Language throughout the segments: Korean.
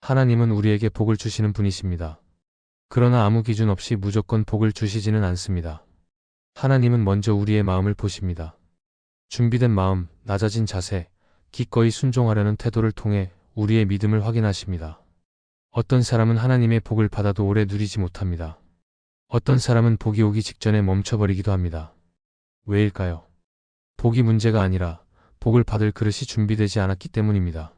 하나님은 우리에게 복을 주시는 분이십니다. 그러나 아무 기준 없이 무조건 복을 주시지는 않습니다. 하나님은 먼저 우리의 마음을 보십니다. 준비된 마음, 낮아진 자세, 기꺼이 순종하려는 태도를 통해 우리의 믿음을 확인하십니다. 어떤 사람은 하나님의 복을 받아도 오래 누리지 못합니다. 어떤 사람은 복이 오기 직전에 멈춰버리기도 합니다. 왜일까요? 복이 문제가 아니라 복을 받을 그릇이 준비되지 않았기 때문입니다.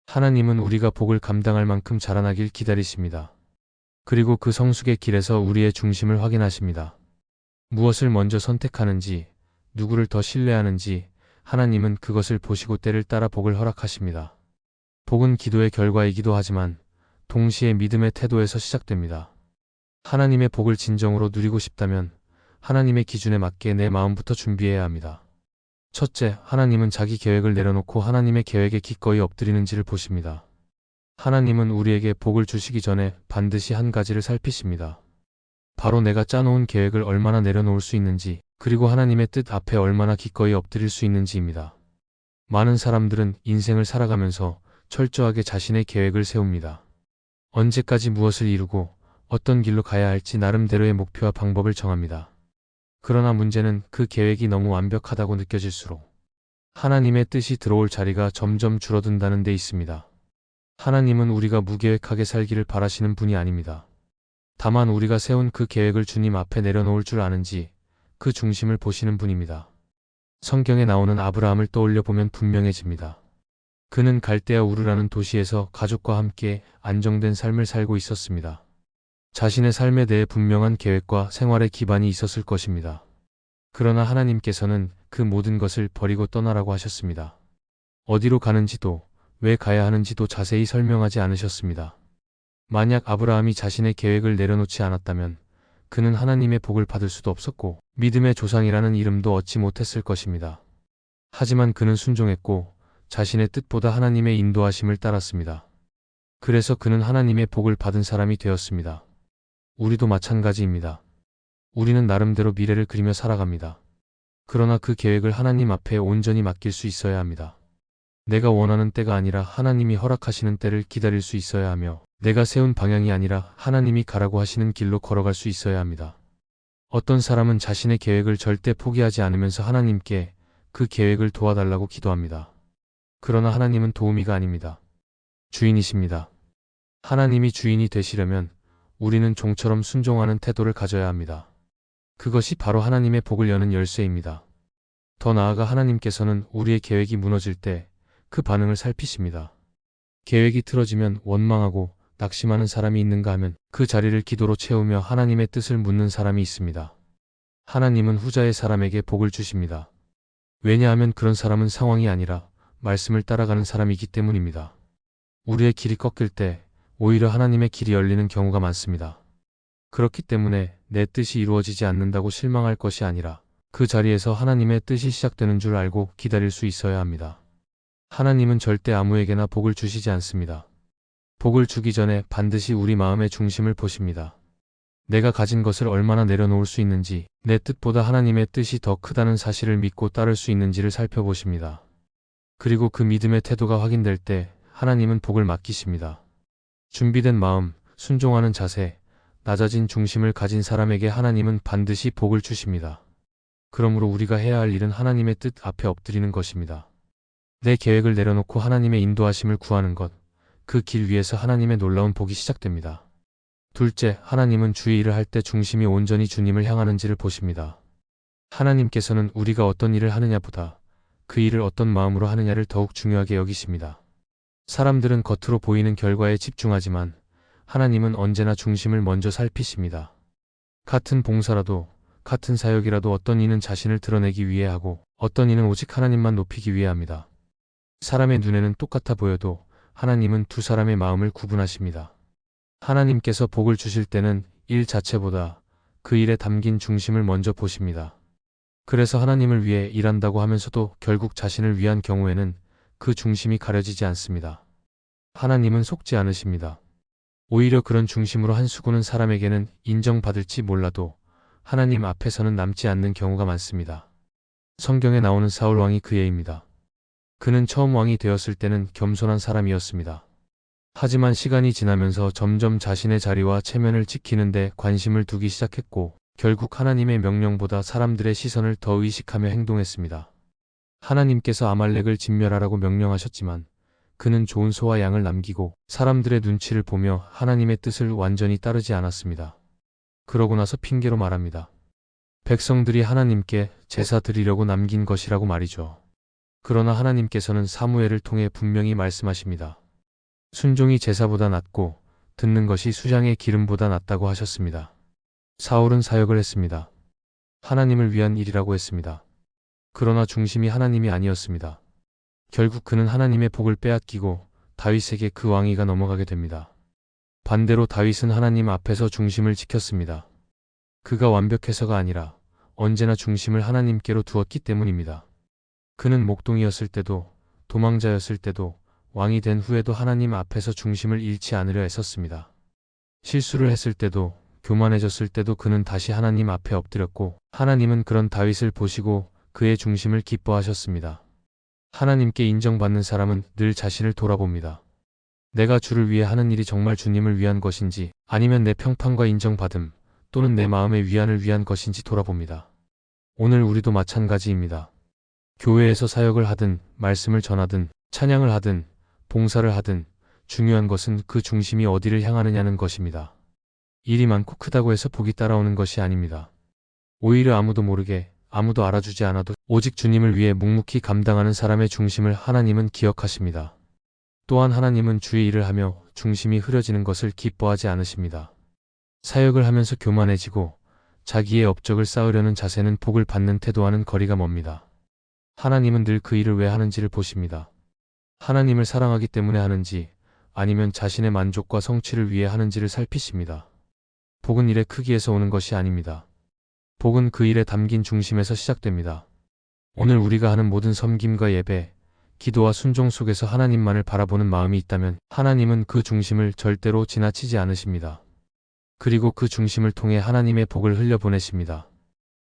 하나님은 우리가 복을 감당할 만큼 자라나길 기다리십니다. 그리고 그 성숙의 길에서 우리의 중심을 확인하십니다. 무엇을 먼저 선택하는지, 누구를 더 신뢰하는지 하나님은 그것을 보시고 때를 따라 복을 허락하십니다. 복은 기도의 결과이기도 하지만 동시에 믿음의 태도에서 시작됩니다. 하나님의 복을 진정으로 누리고 싶다면 하나님의 기준에 맞게 내 마음부터 준비해야 합니다. 첫째, 하나님은 자기 계획을 내려놓고 하나님의 계획에 기꺼이 엎드리는지를 보십니다. 하나님은 우리에게 복을 주시기 전에 반드시 한 가지를 살피십니다. 바로 내가 짜놓은 계획을 얼마나 내려놓을 수 있는지, 그리고 하나님의 뜻 앞에 얼마나 기꺼이 엎드릴 수 있는지입니다. 많은 사람들은 인생을 살아가면서 철저하게 자신의 계획을 세웁니다. 언제까지 무엇을 이루고 어떤 길로 가야 할지 나름대로의 목표와 방법을 정합니다. 그러나 문제는 그 계획이 너무 완벽하다고 느껴질수록 하나님의 뜻이 들어올 자리가 점점 줄어든다는 데 있습니다. 하나님은 우리가 무계획하게 살기를 바라시는 분이 아닙니다. 다만 우리가 세운 그 계획을 주님 앞에 내려놓을 줄 아는지 그 중심을 보시는 분입니다. 성경에 나오는 아브라함을 떠올려 보면 분명해집니다. 그는 갈대아 우르라는 도시에서 가족과 함께 안정된 삶을 살고 있었습니다. 자신의 삶에 대해 분명한 계획과 생활의 기반이 있었을 것입니다. 그러나 하나님께서는 그 모든 것을 버리고 떠나라고 하셨습니다. 어디로 가는지도 왜 가야 하는지도 자세히 설명하지 않으셨습니다. 만약 아브라함이 자신의 계획을 내려놓지 않았다면 그는 하나님의 복을 받을 수도 없었고 믿음의 조상이라는 이름도 얻지 못했을 것입니다. 하지만 그는 순종했고 자신의 뜻보다 하나님의 인도하심을 따랐습니다. 그래서 그는 하나님의 복을 받은 사람이 되었습니다. 우리도 마찬가지입니다. 우리는 나름대로 미래를 그리며 살아갑니다. 그러나 그 계획을 하나님 앞에 온전히 맡길 수 있어야 합니다. 내가 원하는 때가 아니라 하나님이 허락하시는 때를 기다릴 수 있어야 하며 내가 세운 방향이 아니라 하나님이 가라고 하시는 길로 걸어갈 수 있어야 합니다. 어떤 사람은 자신의 계획을 절대 포기하지 않으면서 하나님께 그 계획을 도와달라고 기도합니다. 그러나 하나님은 도우미가 아닙니다. 주인이십니다. 하나님이 주인이 되시려면 우리는 종처럼 순종하는 태도를 가져야 합니다. 그것이 바로 하나님의 복을 여는 열쇠입니다. 더 나아가 하나님께서는 우리의 계획이 무너질 때 그 반응을 살피십니다. 계획이 틀어지면 원망하고 낙심하는 사람이 있는가 하면 그 자리를 기도로 채우며 하나님의 뜻을 묻는 사람이 있습니다. 하나님은 후자의 사람에게 복을 주십니다. 왜냐하면 그런 사람은 상황이 아니라 말씀을 따라가는 사람이기 때문입니다. 우리의 길이 꺾일 때 오히려 하나님의 길이 열리는 경우가 많습니다. 그렇기 때문에 내 뜻이 이루어지지 않는다고 실망할 것이 아니라 그 자리에서 하나님의 뜻이 시작되는 줄 알고 기다릴 수 있어야 합니다. 하나님은 절대 아무에게나 복을 주시지 않습니다. 복을 주기 전에 반드시 우리 마음의 중심을 보십니다. 내가 가진 것을 얼마나 내려놓을 수 있는지, 내 뜻보다 하나님의 뜻이 더 크다는 사실을 믿고 따를 수 있는지를 살펴보십니다. 그리고 그 믿음의 태도가 확인될 때 하나님은 복을 맡기십니다. 준비된 마음, 순종하는 자세, 낮아진 중심을 가진 사람에게 하나님은 반드시 복을 주십니다. 그러므로 우리가 해야 할 일은 하나님의 뜻 앞에 엎드리는 것입니다. 내 계획을 내려놓고 하나님의 인도하심을 구하는 것, 그 길 위에서 하나님의 놀라운 복이 시작됩니다. 둘째, 하나님은 주의 일을 할 때 중심이 온전히 주님을 향하는지를 보십니다. 하나님께서는 우리가 어떤 일을 하느냐보다 그 일을 어떤 마음으로 하느냐를 더욱 중요하게 여기십니다. 사람들은 겉으로 보이는 결과에 집중하지만 하나님은 언제나 중심을 먼저 살피십니다. 같은 봉사라도, 같은 사역이라도 어떤 이는 자신을 드러내기 위해 하고 어떤 이는 오직 하나님만 높이기 위해 합니다. 사람의 눈에는 똑같아 보여도 하나님은 두 사람의 마음을 구분하십니다. 하나님께서 복을 주실 때는 일 자체보다 그 일에 담긴 중심을 먼저 보십니다. 그래서 하나님을 위해 일한다고 하면서도 결국 자신을 위한 경우에는 그 중심이 가려지지 않습니다. 하나님은 속지 않으십니다. 오히려 그런 중심으로 한 수고는 사람에게는 인정받을지 몰라도 하나님 앞에서는 남지 않는 경우가 많습니다. 성경에 나오는 사울 왕이 그 예입니다. 그는 처음 왕이 되었을 때는 겸손한 사람이었습니다. 하지만 시간이 지나면서 점점 자신의 자리와 체면을 지키는데 관심을 두기 시작했고, 결국 하나님의 명령보다 사람들의 시선을 더 의식하며 행동했습니다. 하나님께서 아말렉을 진멸하라고 명령하셨지만 그는 좋은 소와 양을 남기고 사람들의 눈치를 보며 하나님의 뜻을 완전히 따르지 않았습니다. 그러고 나서 핑계로 말합니다. 백성들이 하나님께 제사 드리려고 남긴 것이라고 말이죠. 그러나 하나님께서는 사무엘을 통해 분명히 말씀하십니다. 순종이 제사보다 낫고 듣는 것이 수장의 기름보다 낫다고 하셨습니다. 사울은 사역을 했습니다. 하나님을 위한 일이라고 했습니다. 그러나 중심이 하나님이 아니었습니다. 결국 그는 하나님의 복을 빼앗기고 다윗에게 그 왕위가 넘어가게 됩니다. 반대로 다윗은 하나님 앞에서 중심을 지켰습니다. 그가 완벽해서가 아니라 언제나 중심을 하나님께로 두었기 때문입니다. 그는 목동이었을 때도 도망자였을 때도 왕이 된 후에도 하나님 앞에서 중심을 잃지 않으려 애썼습니다. 실수를 했을 때도 교만해졌을 때도 그는 다시 하나님 앞에 엎드렸고 하나님은 그런 다윗을 보시고 그의 중심을 기뻐하셨습니다. 하나님께 인정받는 사람은 늘 자신을 돌아봅니다. 내가 주를 위해 하는 일이 정말 주님을 위한 것인지 아니면 내 평판과 인정받음 또는 내 마음의 위안을 위한 것인지 돌아봅니다. 오늘 우리도 마찬가지입니다. 교회에서 사역을 하든 말씀을 전하든 찬양을 하든 봉사를 하든 중요한 것은 그 중심이 어디를 향하느냐는 것입니다. 일이 많고 크다고 해서 복이 따라오는 것이 아닙니다. 오히려 아무도 모르게 아무도 알아주지 않아도 오직 주님을 위해 묵묵히 감당하는 사람의 중심을 하나님은 기억하십니다. 또한 하나님은 주의 일을 하며 중심이 흐려지는 것을 기뻐하지 않으십니다. 사역을 하면서 교만해지고 자기의 업적을 쌓으려는 자세는 복을 받는 태도와는 거리가 멉니다. 하나님은 늘 그 일을 왜 하는지를 보십니다. 하나님을 사랑하기 때문에 하는지 아니면 자신의 만족과 성취를 위해 하는지를 살피십니다. 복은 일의 크기에서 오는 것이 아닙니다. 복은 그 일에 담긴 중심에서 시작됩니다. 오늘 우리가 하는 모든 섬김과 예배, 기도와 순종 속에서 하나님만을 바라보는 마음이 있다면 하나님은 그 중심을 절대로 지나치지 않으십니다. 그리고 그 중심을 통해 하나님의 복을 흘려보내십니다.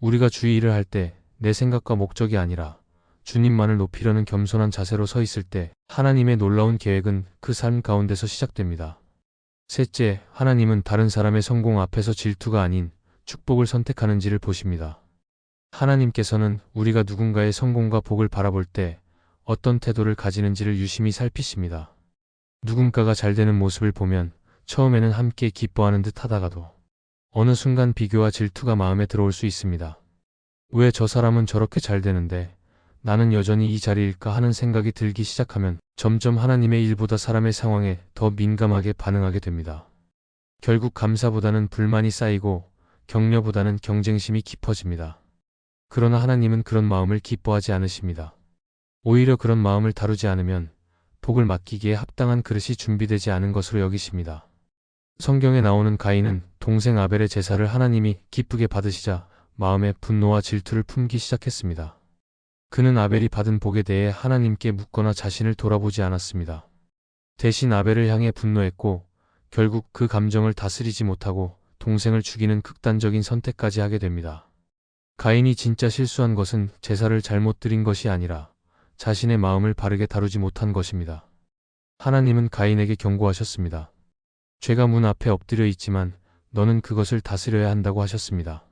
우리가 주의 일을 할 때 내 생각과 목적이 아니라 주님만을 높이려는 겸손한 자세로 서 있을 때 하나님의 놀라운 계획은 그 삶 가운데서 시작됩니다. 셋째, 하나님은 다른 사람의 성공 앞에서 질투가 아닌 축복을 선택하는지를 보십니다. 하나님께서는 우리가 누군가의 성공과 복을 바라볼 때 어떤 태도를 가지는지를 유심히 살피십니다. 누군가가 잘 되는 모습을 보면 처음에는 함께 기뻐하는 듯 하다가도 어느 순간 비교와 질투가 마음에 들어올 수 있습니다. 왜 저 사람은 저렇게 잘 되는데 나는 여전히 이 자리일까 하는 생각이 들기 시작하면 점점 하나님의 일보다 사람의 상황에 더 민감하게 반응하게 됩니다. 결국 감사보다는 불만이 쌓이고 격려보다는 경쟁심이 깊어집니다. 그러나 하나님은 그런 마음을 기뻐하지 않으십니다. 오히려 그런 마음을 다루지 않으면 복을 맡기기에 합당한 그릇이 준비되지 않은 것으로 여기십니다. 성경에 나오는 가인은 동생 아벨의 제사를 하나님이 기쁘게 받으시자 마음에 분노와 질투를 품기 시작했습니다. 그는 아벨이 받은 복에 대해 하나님께 묻거나 자신을 돌아보지 않았습니다. 대신 아벨을 향해 분노했고 결국 그 감정을 다스리지 못하고 동생을 죽이는 극단적인 선택까지 하게 됩니다. 가인이 진짜 실수한 것은 제사를 잘못 드린 것이 아니라 자신의 마음을 바르게 다루지 못한 것입니다. 하나님은 가인에게 경고하셨습니다. 죄가 문 앞에 엎드려 있지만 너는 그것을 다스려야 한다고 하셨습니다.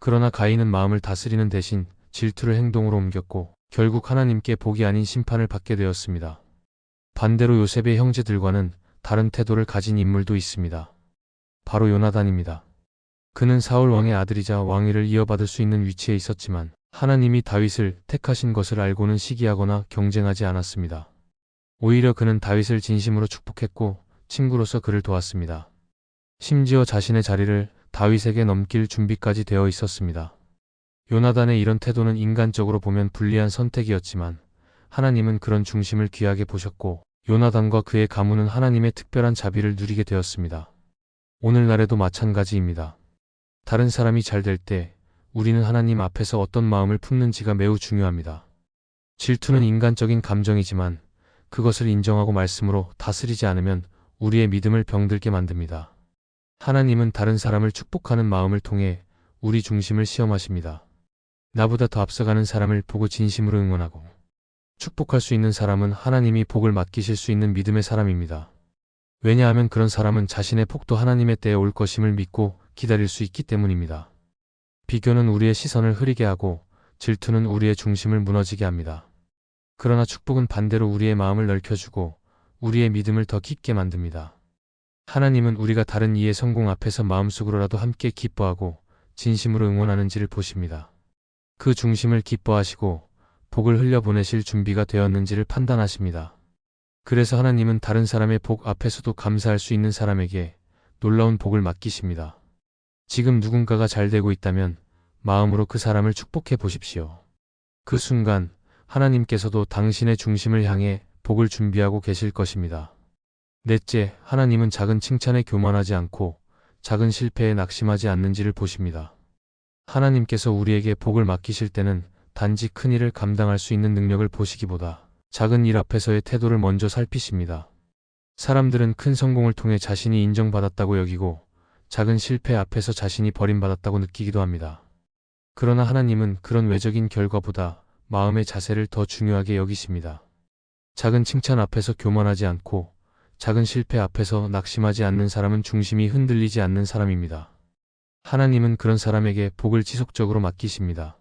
그러나 가인은 마음을 다스리는 대신 질투를 행동으로 옮겼고 결국 하나님께 복이 아닌 심판을 받게 되었습니다. 반대로 요셉의 형제들과는 다른 태도를 가진 인물도 있습니다. 바로 요나단입니다. 그는 사울 왕의 아들이자 왕위를 이어받을 수 있는 위치에 있었지만 하나님이 다윗을 택하신 것을 알고는 시기하거나 경쟁하지 않았습니다. 오히려 그는 다윗을 진심으로 축복했고 친구로서 그를 도왔습니다. 심지어 자신의 자리를 다윗에게 넘길 준비까지 되어 있었습니다. 요나단의 이런 태도는 인간적으로 보면 불리한 선택이었지만 하나님은 그런 중심을 귀하게 보셨고 요나단과 그의 가문은 하나님의 특별한 자비를 누리게 되었습니다. 오늘날에도 마찬가지입니다. 다른 사람이 잘 될 때 우리는 하나님 앞에서 어떤 마음을 품는지가 매우 중요합니다. 질투는 인간적인 감정이지만 그것을 인정하고 말씀으로 다스리지 않으면 우리의 믿음을 병들게 만듭니다. 하나님은 다른 사람을 축복하는 마음을 통해 우리 중심을 시험하십니다. 나보다 더 앞서가는 사람을 보고 진심으로 응원하고 축복할 수 있는 사람은 하나님이 복을 맡기실 수 있는 믿음의 사람입니다. 왜냐하면 그런 사람은 자신의 복도 하나님의 때에 올 것임을 믿고 기다릴 수 있기 때문입니다. 비교는 우리의 시선을 흐리게 하고 질투는 우리의 중심을 무너지게 합니다. 그러나 축복은 반대로 우리의 마음을 넓혀주고 우리의 믿음을 더 깊게 만듭니다. 하나님은 우리가 다른 이의 성공 앞에서 마음속으로라도 함께 기뻐하고 진심으로 응원하는지를 보십니다. 그 중심을 기뻐하시고 복을 흘려보내실 준비가 되었는지를 판단하십니다. 그래서 하나님은 다른 사람의 복 앞에서도 감사할 수 있는 사람에게 놀라운 복을 맡기십니다. 지금 누군가가 잘 되고 있다면 마음으로 그 사람을 축복해 보십시오. 그 순간 하나님께서도 당신의 중심을 향해 복을 준비하고 계실 것입니다. 넷째, 하나님은 작은 칭찬에 교만하지 않고 작은 실패에 낙심하지 않는지를 보십니다. 하나님께서 우리에게 복을 맡기실 때는 단지 큰 일을 감당할 수 있는 능력을 보시기보다 작은 일 앞에서의 태도를 먼저 살피십니다. 사람들은 큰 성공을 통해 자신이 인정받았다고 여기고 작은 실패 앞에서 자신이 버림받았다고 느끼기도 합니다. 그러나 하나님은 그런 외적인 결과보다 마음의 자세를 더 중요하게 여기십니다. 작은 칭찬 앞에서 교만하지 않고 작은 실패 앞에서 낙심하지 않는 사람은 중심이 흔들리지 않는 사람입니다. 하나님은 그런 사람에게 복을 지속적으로 맡기십니다.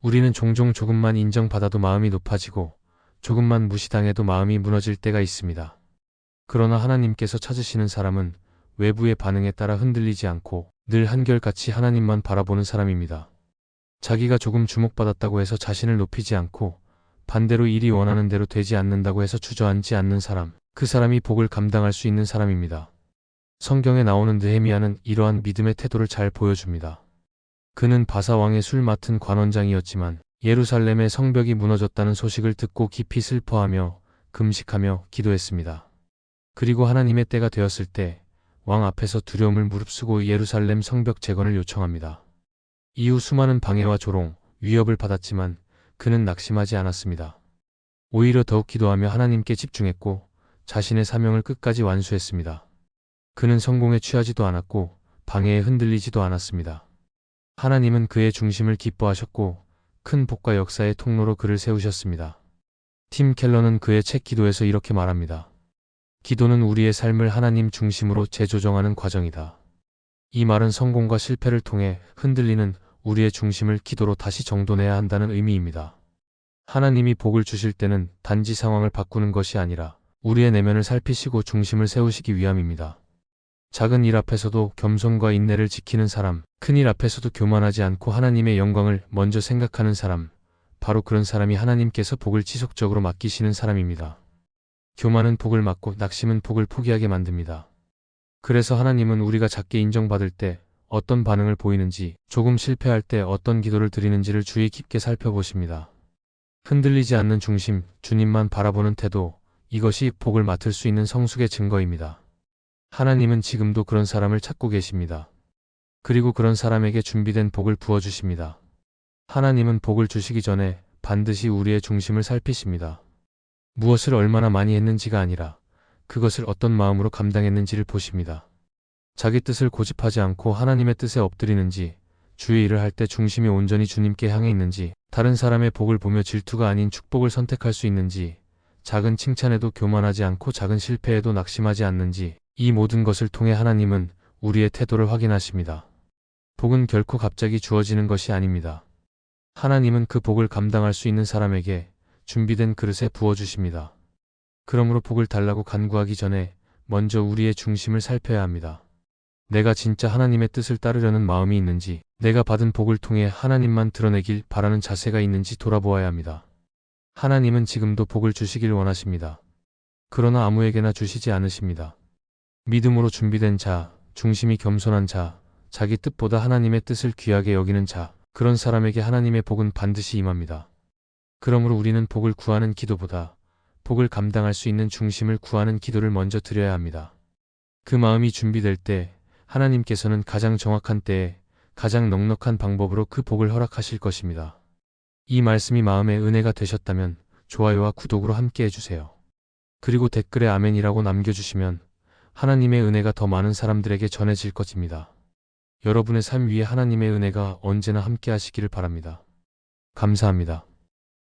우리는 종종 조금만 인정받아도 마음이 높아지고 조금만 무시당해도 마음이 무너질 때가 있습니다. 그러나 하나님께서 찾으시는 사람은 외부의 반응에 따라 흔들리지 않고 늘 한결같이 하나님만 바라보는 사람입니다. 자기가 조금 주목받았다고 해서 자신을 높이지 않고 반대로 일이 원하는 대로 되지 않는다고 해서 주저앉지 않는 사람, 그 사람이 복을 감당할 수 있는 사람입니다. 성경에 나오는 느헤미야는 이러한 믿음의 태도를 잘 보여줍니다. 그는 바사 왕의 술 맡은 관원장이었지만 예루살렘의 성벽이 무너졌다는 소식을 듣고 깊이 슬퍼하며 금식하며 기도했습니다. 그리고 하나님의 때가 되었을 때 왕 앞에서 두려움을 무릅쓰고 예루살렘 성벽 재건을 요청합니다. 이후 수많은 방해와 조롱, 위협을 받았지만 그는 낙심하지 않았습니다. 오히려 더욱 기도하며 하나님께 집중했고 자신의 사명을 끝까지 완수했습니다. 그는 성공에 취하지도 않았고 방해에 흔들리지도 않았습니다. 하나님은 그의 중심을 기뻐하셨고 큰 복과 역사의 통로로 그를 세우셨습니다. 팀 켈러는 그의 책 기도에서 이렇게 말합니다. 기도는 우리의 삶을 하나님 중심으로 재조정하는 과정이다. 이 말은 성공과 실패를 통해 흔들리는 우리의 중심을 기도로 다시 정돈해야 한다는 의미입니다. 하나님이 복을 주실 때는 단지 상황을 바꾸는 것이 아니라 우리의 내면을 살피시고 중심을 세우시기 위함입니다. 작은 일 앞에서도 겸손과 인내를 지키는 사람, 큰 일 앞에서도 교만하지 않고 하나님의 영광을 먼저 생각하는 사람, 바로 그런 사람이 하나님께서 복을 지속적으로 맡기시는 사람입니다. 교만은 복을 막고 낙심은 복을 포기하게 만듭니다. 그래서 하나님은 우리가 작게 인정받을 때 어떤 반응을 보이는지, 조금 실패할 때 어떤 기도를 드리는지를 주의 깊게 살펴보십니다. 흔들리지 않는 중심, 주님만 바라보는 태도, 이것이 복을 맡을 수 있는 성숙의 증거입니다. 하나님은 지금도 그런 사람을 찾고 계십니다. 그리고 그런 사람에게 준비된 복을 부어주십니다. 하나님은 복을 주시기 전에 반드시 우리의 중심을 살피십니다. 무엇을 얼마나 많이 했는지가 아니라 그것을 어떤 마음으로 감당했는지를 보십니다. 자기 뜻을 고집하지 않고 하나님의 뜻에 엎드리는지, 주의 일을 할 때 중심이 온전히 주님께 향해 있는지, 다른 사람의 복을 보며 질투가 아닌 축복을 선택할 수 있는지, 작은 칭찬에도 교만하지 않고 작은 실패에도 낙심하지 않는지, 이 모든 것을 통해 하나님은 우리의 태도를 확인하십니다. 복은 결코 갑자기 주어지는 것이 아닙니다. 하나님은 그 복을 감당할 수 있는 사람에게 준비된 그릇에 부어주십니다. 그러므로 복을 달라고 간구하기 전에 먼저 우리의 중심을 살펴야 합니다. 내가 진짜 하나님의 뜻을 따르려는 마음이 있는지, 내가 받은 복을 통해 하나님만 드러내길 바라는 자세가 있는지 돌아보아야 합니다. 하나님은 지금도 복을 주시길 원하십니다. 그러나 아무에게나 주시지 않으십니다. 믿음으로 준비된 자, 중심이 겸손한 자, 자기 뜻보다 하나님의 뜻을 귀하게 여기는 자, 그런 사람에게 하나님의 복은 반드시 임합니다. 그러므로 우리는 복을 구하는 기도보다 복을 감당할 수 있는 중심을 구하는 기도를 먼저 드려야 합니다. 그 마음이 준비될 때 하나님께서는 가장 정확한 때에 가장 넉넉한 방법으로 그 복을 허락하실 것입니다. 이 말씀이 마음의 은혜가 되셨다면 좋아요와 구독으로 함께 해주세요. 그리고 댓글에 아멘이라고 남겨주시면 하나님의 은혜가 더 많은 사람들에게 전해질 것입니다. 여러분의 삶 위에 하나님의 은혜가 언제나 함께 하시기를 바랍니다. 감사합니다.